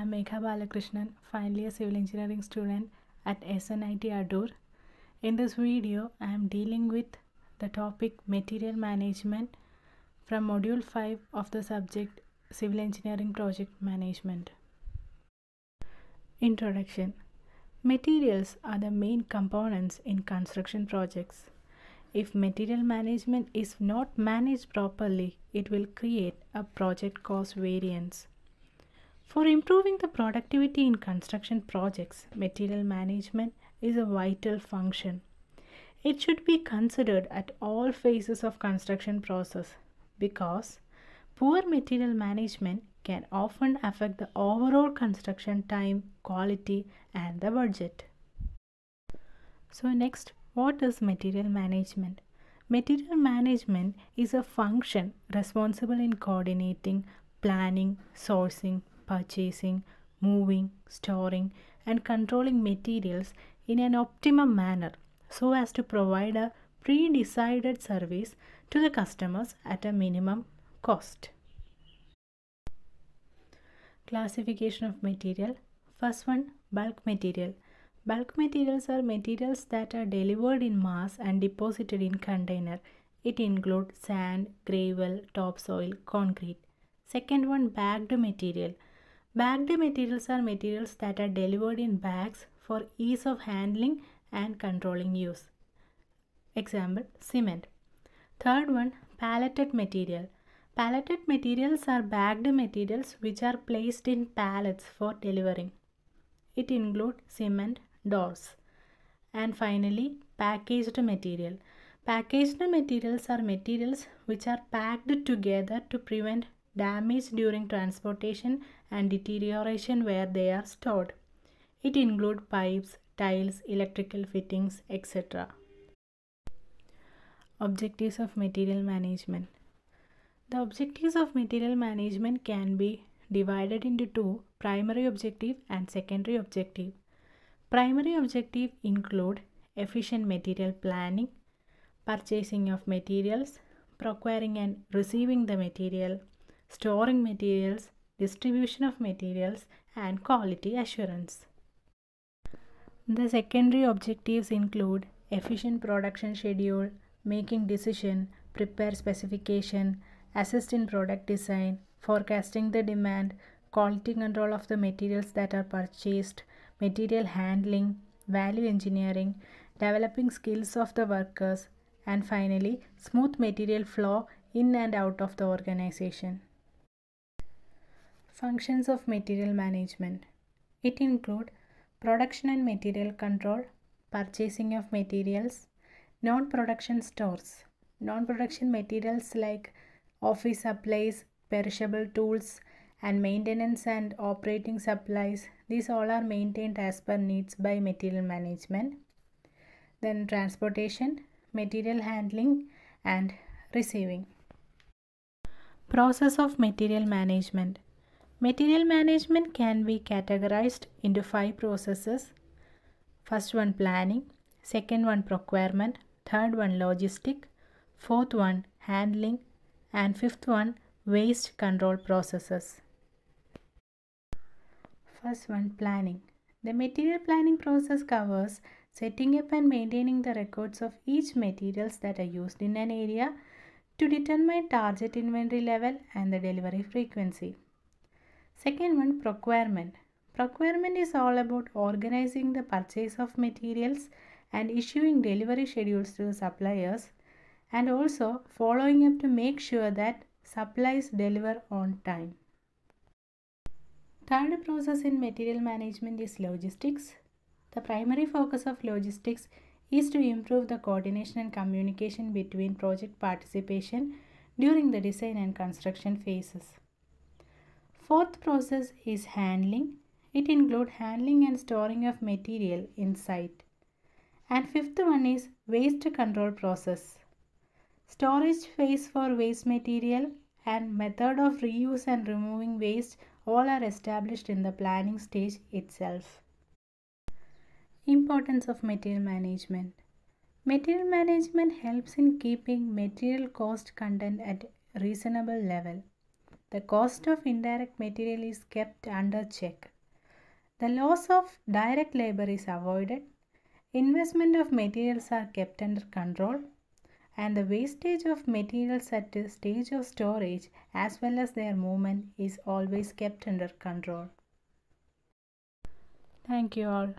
I'm Megha Balakrishnan, final year civil engineering student at SNIT Adur. In this video, I am dealing with the topic material management from module 5 of the subject civil engineering project management. Introduction. Materials are the main components in construction projects. If material management is not managed properly, it will create a project cost variance. For improving the productivity in construction projects, material management is a vital function. It should be considered at all phases of construction process because poor material management can often affect the overall construction time, quality, and the budget. So next, what is material management? Material management is a function responsible in coordinating, planning, sourcing, purchasing, moving, storing, and controlling materials in an optimum manner so as to provide a pre-decided service to the customers at a minimum cost. Classification of material. First one, bulk material. Bulk materials are materials that are delivered in mass and deposited in container. It includes sand, gravel, topsoil, concrete. Second one, bagged material. Bagged materials are materials that are delivered in bags for ease of handling and controlling use. Example, cement. Third one, palleted material. Palleted materials are bagged materials which are placed in pallets for delivering. It includes cement, doors. And finally, packaged material. Packaged materials are materials which are packed together to prevent damage during transportation and deterioration where they are stored. It includes pipes, tiles, electrical fittings, etc. Objectives of material management. The objectives of material management can be divided into two, primary objective and secondary objective. Primary objective include efficient material planning, purchasing of materials, procuring and receiving the material, storing materials, distribution of materials, and quality assurance. The secondary objectives include efficient production schedule, making decision, prepare specification, assist in product design, forecasting the demand, quality control of the materials that are purchased, material handling, value engineering, developing skills of the workers, and finally, smooth material flow in and out of the organization. Functions of material management. It includes production and material control, purchasing of materials, non-production stores. Non-production materials like office supplies, perishable tools, and maintenance and operating supplies. These all are maintained as per needs by material management. Then transportation, material handling, and receiving. Process of material management. Material management can be categorized into 5 processes. First one, planning. Second one, procurement. Third one, logistic. Fourth one, handling. And fifth one, waste control processes. First one, planning. The material planning process covers setting up and maintaining the records of each materials that are used in an area to determine target inventory level and the delivery frequency. Second one, procurement. Procurement is all about organizing the purchase of materials and issuing delivery schedules to the suppliers and also following up to make sure that supplies deliver on time. Third process in material management is logistics. The primary focus of logistics is to improve the coordination and communication between project participation during the design and construction phases. Fourth process is handling. It includes handling and storing of material in site. And fifth one is waste control process. Storage phase for waste material and method of reuse and removing waste all are established in the planning stage itself. Importance of material management. Material management helps in keeping material cost content at reasonable level. The cost of indirect material is kept under check. The loss of direct labor is avoided, investment of materials are kept under control, and the wastage of materials at the stage of storage as well as their movement is always kept under control. Thank you all.